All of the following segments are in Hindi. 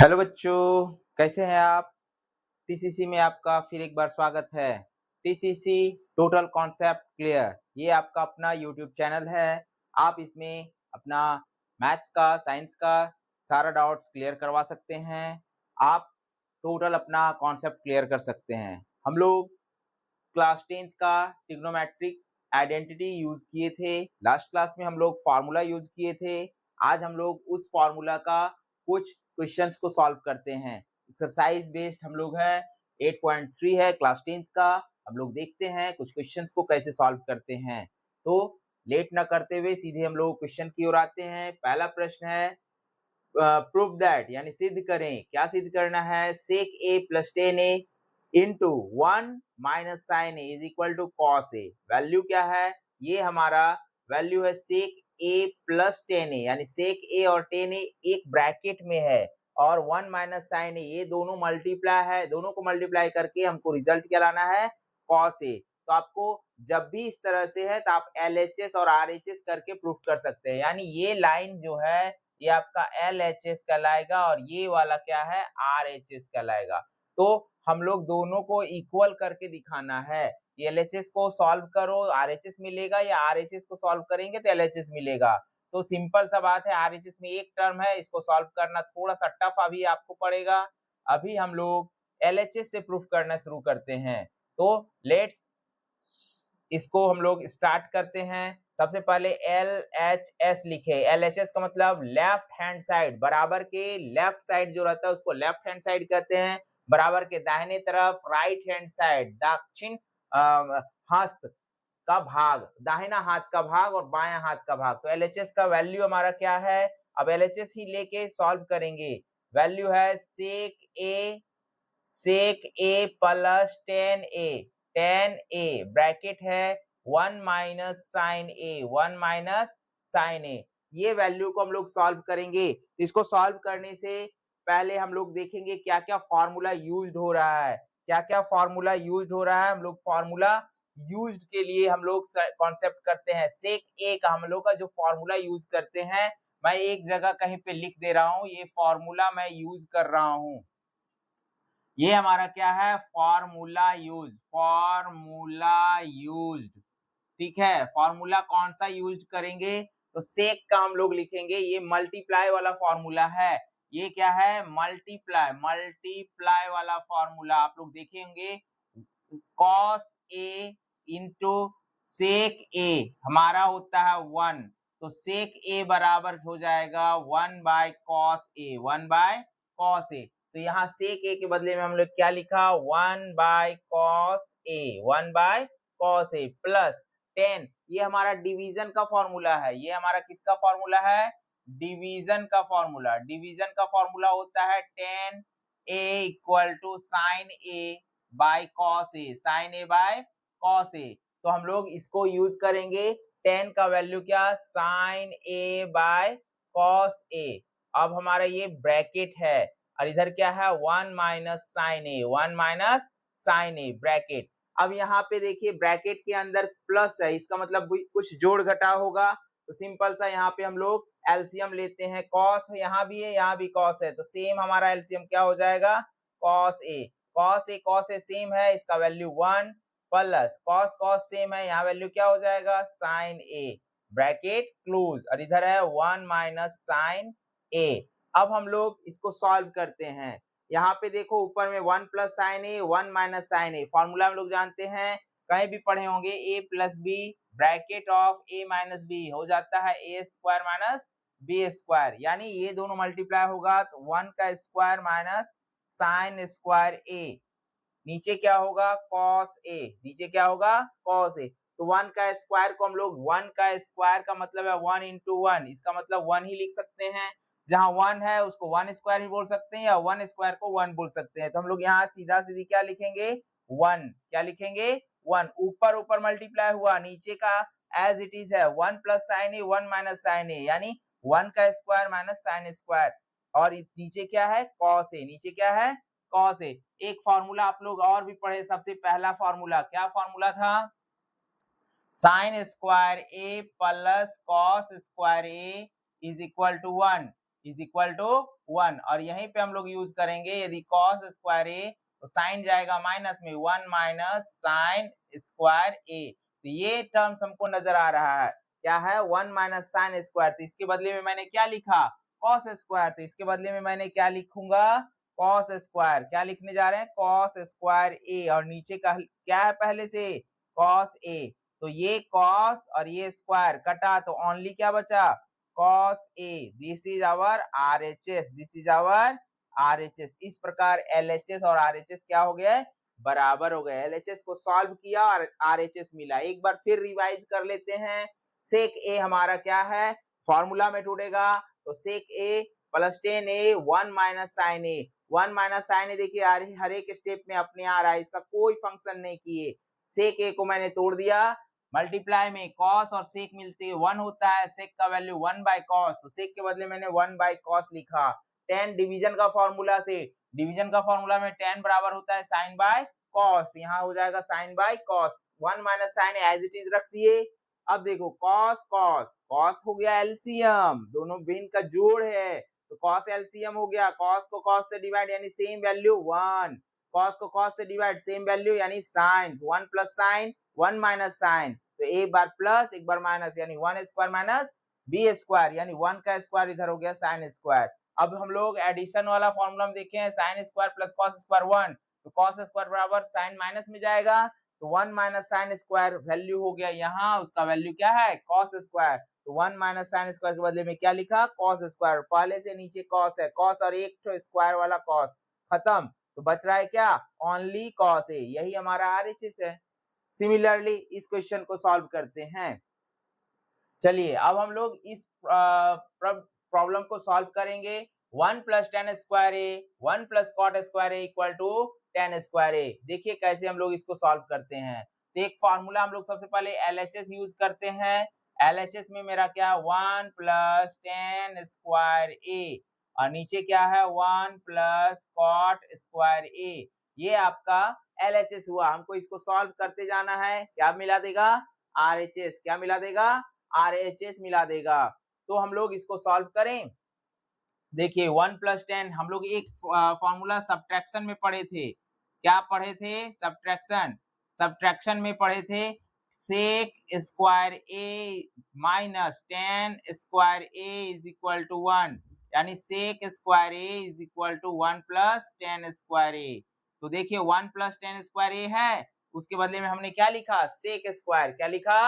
हेलो बच्चों, कैसे हैं आप। टीसीसी में आपका फिर एक बार स्वागत है। टीसीसी टोटल कॉन्सेप्ट क्लियर, ये आपका अपना यूट्यूब चैनल है। आप इसमें अपना मैथ्स का, साइंस का सारा डाउट्स क्लियर करवा सकते हैं। आप टोटल अपना कॉन्सेप्ट क्लियर कर सकते हैं। हम लोग क्लास 10th का ट्रिग्नोमेट्रिक आइडेंटिटी यूज किए थे। लास्ट क्लास में हम लोग फार्मूला यूज किए थे। आज हम लोग उस फार्मूला का कुछ क्वेश्चंस को सॉल्व करते हैं। एक्सरसाइज बेस्ड हम लोग है, 8.3 है क्लास 10th का। हम लोग देखते हैं कुछ क्वेश्चंस को कैसे सॉल्व करते हैं। तो लेट ना करते हुए सीधे हम लोग क्वेश्चन की ओर आते हैं। पहला प्रश्न है प्रूव दैट, यानी सिद्ध करें। क्या सिद्ध करना है? Sec A plus tan A into 1 minus sine A is equal to cos A. Value क्या है? ये हमारा वैल्यू है सेक ए प्लस टेन ए, यानी सेक ए और टेन ए एक ब्रैकेट में है और 1 माइनस साइन ए, ये दोनों मल्टीप्लाई है। दोनों को मल्टीप्लाई करके हमको रिजल्ट क्या लाना है? Cos A. तो आपको जब भी इस तरह से है तो आप LHS और RHS करके प्रूफ कर सकते हैं। यानी ये लाइन जो है ये आपका LHS कहलाएगा और ये वाला क्या है? RHS कहलाएगा। तो हम लोग दोनों को इक्वल करके दिखाना है। LHS को सॉल्व करो RHS मिलेगा, या RHS को सॉल्व करेंगे तो LHS मिलेगा। तो सिंपल सा बात है, RHS में एक टर्म है, इसको सॉल्व करना थोड़ा सा टफ अभी आपको पड़ेगा। अभी हम लोग LHS से प्रूफ करना शुरू करते हैं। तो लेट्स इसको हम लोग स्टार्ट करते हैं। सबसे पहले LHS लिखे। LHS का मतलब लेफ्ट हैंड साइड, बराबर के लेफ्ट साइड जो रहता है उसको लेफ्ट हैंड साइड कहते हैं। बराबर के दाहिने तरफ राइट हैंड साइड, दक्षिण हस्त का भाग, दाहिना हाथ का भाग और बायां हाथ का भाग। तो LHS का वैल्यू हमारा क्या है? अब LHS ही लेके सॉल्व करेंगे। वैल्यू है sec A plus tan A bracket है 1 minus sine A, 1 minus sine ए। ये वैल्यू को हम लोग सॉल्व करेंगे। इसको सॉल्व करने से पहले हम लोग देखेंगे क्या क्या फॉर्मूला यूज्ड हो रहा है। क्या क्या फॉर्मूला यूज्ड हो रहा है? हम लोग फॉर्मूला यूज्ड के लिए हम लोग कॉन्सेप्ट करते हैं। सेक ए का हम लोग का जो फॉर्मूला यूज करते हैं, मैं एक जगह कहीं पे लिख दे रहा हूं, ये फॉर्मूला मैं यूज कर रहा हूं। ये हमारा क्या है? Formula used. ठीक है, फॉर्मूला कौन सा यूज करेंगे? तो सेक का हम लोग लिखेंगे, ये मल्टीप्लाई वाला फॉर्मूला है। ये क्या है? मल्टीप्लाई वाला फॉर्मूला। आप लोग देखे होंगे कॉस ए इंटू सेक ए हमारा होता है 1, तो सेक ए बराबर हो जाएगा 1 by cos A, 1 by cos A. तो यहाँ सेक ए के बदले में हम लोग क्या लिखा? 1 by cos A, 1 by cos A plus 10। ये हमारा डिवीजन का फॉर्मूला है। ये हमारा किसका फॉर्मूला है? डिवीजन का फॉर्मूला। डिवीजन का फॉर्मूला होता है 10 A equal to sine A by cos A, sine A by cos A. तो हम लोग इसको यूज करेंगे। 10 का वैल्यू क्या? Sign A by cos A. अब हमारा ये ब्रैकेट है और इधर क्या है? 1 minus sine A, 1 minus sine A bracket. अब यहाँ पे देखिए ब्रैकेट के अंदर प्लस है, इसका मतलब कुछ जोड़ घटा होगा। तो सिंपल सा यहाँ पे हम लोग एलसीएम लेते हैं। कॉस यहाँ भी है, यहाँ भी कॉस है, तो सेम हमारा एलसीएम क्या हो जाएगा? कॉस ए। कॉस ए सेम है, इसका value 1 plus cos cos same है, यहाँ वैल्यू क्या हो जाएगा? साइन ए ब्रैकेट क्लोज, और इधर है 1 माइनस साइन ए। अब हम लोग इसको सॉल्व करते हैं। यहाँ पे देखो ऊपर में 1 plus sine A, 1 minus sine A. Formula हम लोग जानते हैं, कहीं भी पढ़े होंगे, A plus B bracket of A minus B हो जाता है A square minus B square. यानी ये दोनों मल्टीप्लाई होगा तो 1 का square minus sine square A, नीचे क्या होगा? कॉस ए, नीचे क्या होगा? Cos A. तो 1 का स्क्वायर को हम लोग 1 का स्क्वायर का मतलब है 1 इंटू 1, इसका मतलब 1 ही लिख सकते हैं। जहां 1 है उसको 1 स्क्वायर भी बोल सकते हैं या 1 स्क्वायर को 1 बोल सकते हैं। तो हम लोग यहाँ सीधा सीधी क्या लिखेंगे? 1। क्या लिखेंगे? 1। ऊपर ऊपर मल्टीप्लाई हुआ, नीचे का एज इट इज है 1 plus sine A, 1 minus sine ए, यानी 1 का स्क्वायर माइनस साइन स्क्वायर। और नीचे क्या है? कॉस ए, नीचे क्या है? Cos A. एक फॉर्मूला आप लोग और भी पढ़े, सबसे पहला फॉर्मूला क्या फॉर्मूला था? Sine square A plus cos square A is equal to 1। Is equal to 1 और यहीं पे हम लोग यूज करेंगे यदि cos स्क्वायर ए तो साइन जाएगा माइनस में 1 माइनस साइन स्क्वायर ए। तो ये टर्म्स हमको नजर आ रहा है क्या है 1 माइनस साइन स्क्वायर। तो इसके बदले में मैंने क्या लिखा cos स्क्वायर। तो इसके बदले में मैंने क्या लिखूंगा cos स्क्वायर। क्या लिखने जा रहे हैं cos स्क्वायर ए और नीचे का क्या है पहले से cos ए। तो ये cos और ये स्क्वायर कटा तो ओनली क्या बचा cos A. This is our RHS। This is our RHS। इस प्रकार LHS और RHS क्या हो गया बराबर हो गए। LHS को सॉल्व किया और RHS मिला। एक बार फिर रिवाइज कर लेते हैं। सेक ए हमारा क्या है फॉर्मूला में ढूंढेगा तो सेक A plus tan A 1 minus sine A. 1 minus sine ए देखिए हर एक स्टेप में अपने आ रहा है इसका कोई फंक्शन नहीं किए। सेक ए को मैंने तोड़ दिया मल्टीप्लाई में कॉस और सेक मिलते हैं 1 होता है सेक का वैल्यू 1 बाय कॉस। तो सेक के बदले मैंने 1 बाय कॉस लिखा। tan डिवीजन का फॉर्मूला से डिवीजन का फॉर्मूला में tan बराबर होता है साइन बाय कॉस। तो यहाँ हो जाएगा sine by cos 1 minus sine as it is रख दिए। अब देखो कॉस कॉस कॉस हो गया एलसीएम दोनों भिन्न का जोड़ है तो कॉस एलसीएम हो गया। कॉस को कॉस से डिवाइड यानी सेम वैल्यू 1 कॉस को कॉस से डिवाइड सेम वैल्यू यानी sine 1 plus sine 1 minus sine. तो एक बार प्लस एक बार माइनस यानी 1 स्क्वायर माइनस बी स्क्वायर यानी 1 का स्क्वायर इधर हो गया साइन स्क्वायर। अब हम लोग एडिशन वाला फॉर्मूला में देखे हैं sine square plus cos square 1 तो कॉस स्क्वायर बराबर साइन माइनस में जाएगा तो 1 माइनस साइन स्क्वायर वैल्यू हो गया यहाँ उसका वैल्यू क्या है कॉस स्क्वायर। तो 1 माइनस साइन स्क्वायर के बदले में क्या लिखा कॉस स्क्वायर। पहले से नीचे कॉस है कॉस और एक तो स्क्वायर वाला कॉस खत्म तो बच रहा है क्या ओनली कॉस ए। यही हमारा आरएचएस है। सिमिलरली इस क्वेश्चन को सॉल्व करते हैं। चलिए अब हम लोग इस प्रॉब्लम को सॉल्व करेंगे 1 plus tan square A 1 plus cot square A equal to tan square A. देखिए कैसे हम लोग इसको सॉल्व करते हैं। तो एक फॉर्मूला हम लोग सबसे पहले LHS यूज करते हैं। LHS में मेरा क्या 1 प्लस टेन स्क्वायर ए और नीचे क्या है 1 प्लस कॉट स्क्वायर ए। ये आपका LHS हुआ। हमको इसको सॉल्व करते जाना है। क्या मिला देगा RHS। क्या मिला देगा RHS मिला देगा। तो हम लोग इसको सॉल्व करें। देखिए 1 प्लस 10 हम लोग एक फॉर्मूला सब्ट्रैक्शन में पढ़े थे। क्या पढ़े थे सब्ट्रैक्शन में पढ़े थे sec square A minus tan square A is equal to 1 यानी sec square A is equal to 1 plus tan square A. तो देखिए 1 प्लस टेन स्क्वायर ए है उसके बदले में हमने क्या लिखा सेक स्क्वायर। क्या लिखा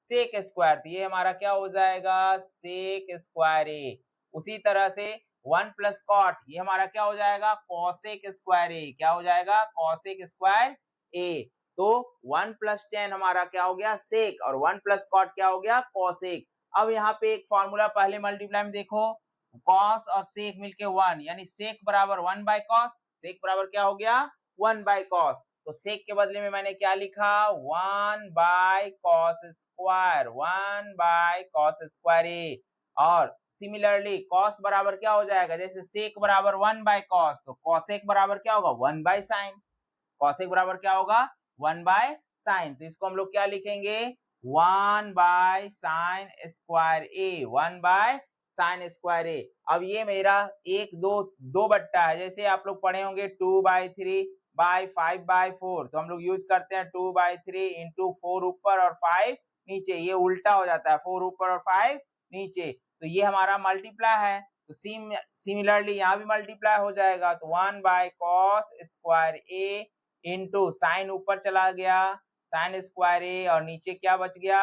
सेक स्क्वायर। तो ये हमारा क्या हो जाएगा सेक स्क्वायर ए। उसी तरह से 1 प्लस कॉट ये हमारा क्या हो जाएगा कॉसेक स्क्वायर ए। क्या हो जाएगा कॉसेक स्क्वायर ए। तो 1 प्लस 10 हमारा क्या हो गया सेक और 1 प्लस कॉट क्या हो गया कॉसेक। अब यहाँ पे एक फॉर्मूला पहले मल्टीप्लाई में देखो कॉस और सेक मिलके 1 यानी सेक बराबर 1 बाय कॉस। सेक बराबर क्या हो गया 1 बाय कॉस। तो सेक के बदले में मैंने क्या लिखा 1 by cos square 1 by cos square A. और सिमिलरली कॉस बराबर क्या हो जाएगा जैसे सेक बराबर 1 बाय कॉस तो कॉसेक बराबर क्या होगा 1 बाय साइन। कॉसेक बराबर क्या होगा 1 बाय साइन। तो इसको हम लोग क्या लिखेंगे 1 by sine square A 1 by sine square A. अब ये मेरा एक दो बट्टा है जैसे आप लोग पढ़े होंगे 2 बाय 3 बाय 5 बाय 4 तो हम लोग यूज करते हैं 2 बाय 3 इंटू 4 ऊपर और 5 नीचे। ये उल्टा हो जाता है 4 ऊपर और 5 नीचे। तो ये हमारा मल्टीप्लाई है तो सिमिलरली यहाँ भी मल्टीप्लाई हो जाएगा तो 1 by cos square A into sine ऊपर चला गया साइन स्क्वायर ए और नीचे क्या बच गया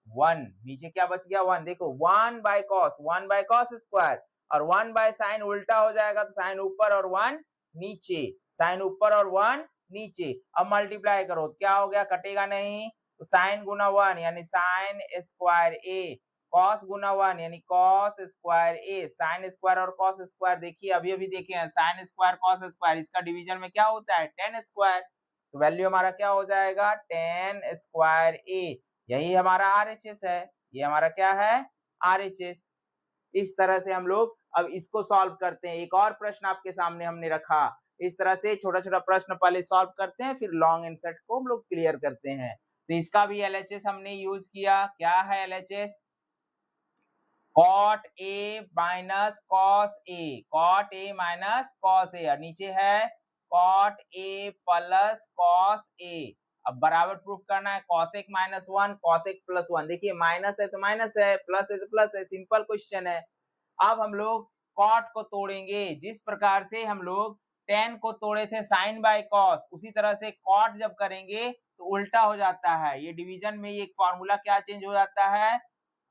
1। नीचे क्या बच गया 1। देखो 1 बाय कॉस स्क्वायर और 1 बाय साइन उल्टा हो जाएगा तो साइन ऊपर और 1 नीचे साइन ऊपर और 1 नीचे। अब मल्टीप्लाई करो क्या हो गया कटेगा नहीं तो साइन गुना 1 यानी साइन स्क्वायर ए कॉस गुना 1 यानी कॉस स्क्वायर ए। साइन स्क्वायर और कॉस स्क्वायर देखिए अभी अभी देखे हैं साइन स्क्वायर कॉस स्क्वायर इसका डिवीजन में क्या होता है टेन स्क्वायर। तो वैल्यू हमारा क्या हो जाएगा टेन स्क्वायर ए। यही हमारा RHS है। ये हमारा क्या है RHS। इस तरह से हम लोग अब इसको सॉल्व करते हैं। एक और प्रश्न आपके सामने हमने रखा। इस तरह से छोटा छोटा प्रश्न पहले सॉल्व करते हैं फिर लॉन्ग आंसर को हम लोग क्लियर करते हैं। तो इसका भी LHS हमने यूज किया। क्या है LHS cot A minus cos A, cot A minus cos A, और नीचे है cot A plus cos A. अब बराबर प्रूफ करना है, cosec minus one cosec plus one. देखिए माइनस है तो माइनस है, प्लस है तो प्लस है, सिंपल क्वेश्चन है। अब हम लोग कॉट को तोड़ेंगे, जिस प्रकार से हम लोग टेन को तोड़े थे साइन बाय कॉस, उसी तरह से कॉट जब करेंगे तो उल्टा हो जाता है। ये डिवीजन में एक फॉर्मूला क्या चेंज हो जाता है,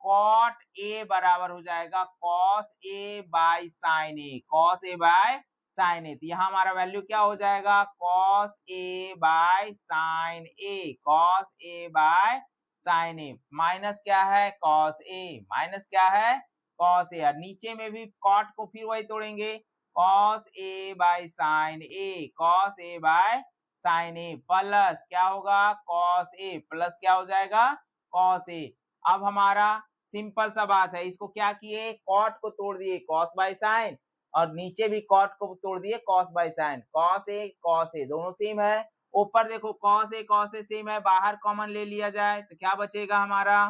कॉट ए बराबर हो जाएगा cos A by sine A, cos A by sine A. तो यहाँ हमारा वैल्यू क्या हो जाएगा, cos A by sine A, cos A by sine A, minus क्या है कॉस ए, माइनस क्या है कॉस ए, और नीचे में भी कॉट को फिर वही तोड़ेंगे, cos A by sine A, cos A by sine A, plus क्या होगा कॉस ए, प्लस क्या हो जाएगा कॉस ए। अब हमारा सिंपल सा बात है, इसको क्या किए, कॉट को तोड़ दिए कॉस बाय साइन, और नीचे भी कॉट को तोड़ दिए cos by sine, cos A दोनों सेम है। ऊपर देखो कॉस ए सेम है, बाहर कॉमन ले लिया जाए तो क्या बचेगा हमारा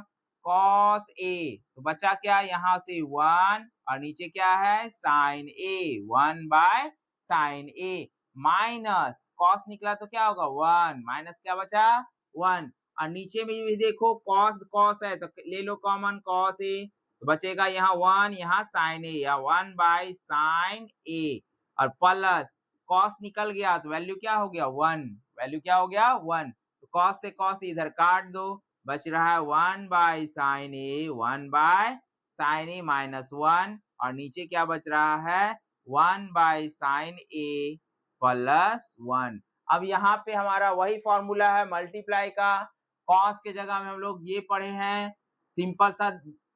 कॉस ए, तो बचा क्या यहाँ से वन, और नीचे क्या है sine A, one by sine A, minus cos निकला तो क्या होगा वन, माइनस क्या बचा वन, और नीचे में भी देखो कॉस कॉस है तो ले लो कॉमन कॉस ए, तो बचेगा यहाँ वन, यहाँ साइन ए, या वन बाय साइन ए, और प्लस कॉस निकल गया तो वैल्यू क्या हो गया वन, वैल्यू क्या हो गया वन, तो कॉस से कॉस इधर काट दो, बच रहा है one by sine A, one by sine A minus one, और नीचे क्या बच रहा है one by sine A plus one. अब यहाँ पे हमारा वही फॉर्मूला है मल्टीप्लाई का, कॉस के जगह में हम लोग ये पढ़े हैं, सिंपल सा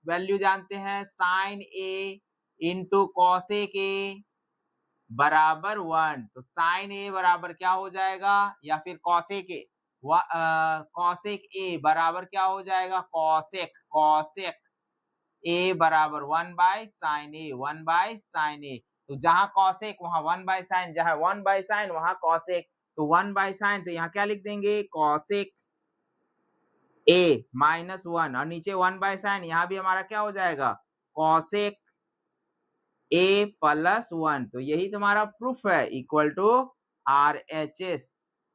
वैल्यू जानते हैं, sine A into cosec A बराबर वन, तो साइन ए बराबर क्या हो जाएगा, या फिर कॉसेक ए, कॉसेक ए बराबर क्या हो जाएगा कॉसेक, कॉसेक ए बराबर one by sine A, one by sine A, तो जहां कॉसेक वहां वन बाय साइन, जहां वन बाय साइन वहां कॉसेक, तो वन बाय साइन तो यहाँ क्या लिख देंगे कॉसेक ए माइनस वन, और नीचे वन बाय साइन, यहाँ भी हमारा क्या हो जाएगा कॉसेक ए प्लस वन। तो यही तुम्हारा प्रूफ है, इक्वल टू RHS।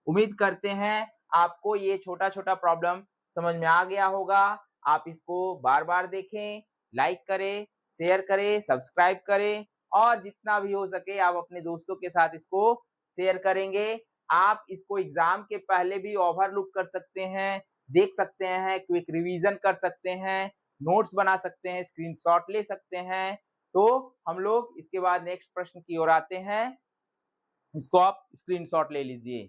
उम्मीद करते हैं आपको ये छोटा छोटा प्रॉब्लम समझ में आ गया होगा। आप इसको बार बार देखें, लाइक करें, शेयर करें, सब्सक्राइब करें, और जितना भी हो सके आप अपने दोस्तों के साथ इसको शेयर करेंगे। आप इसको एग्जाम के पहले भी ओवरलुक कर सकते हैं, देख सकते हैं, क्विक रिवीजन कर सकते हैं, नोट्स बना सकते हैं, स्क्रीनशॉट ले सकते हैं। तो हम लोग इसके बाद नेक्स्ट प्रश्न की ओर आते हैं, इसको आप स्क्रीनशॉट ले लीजिए।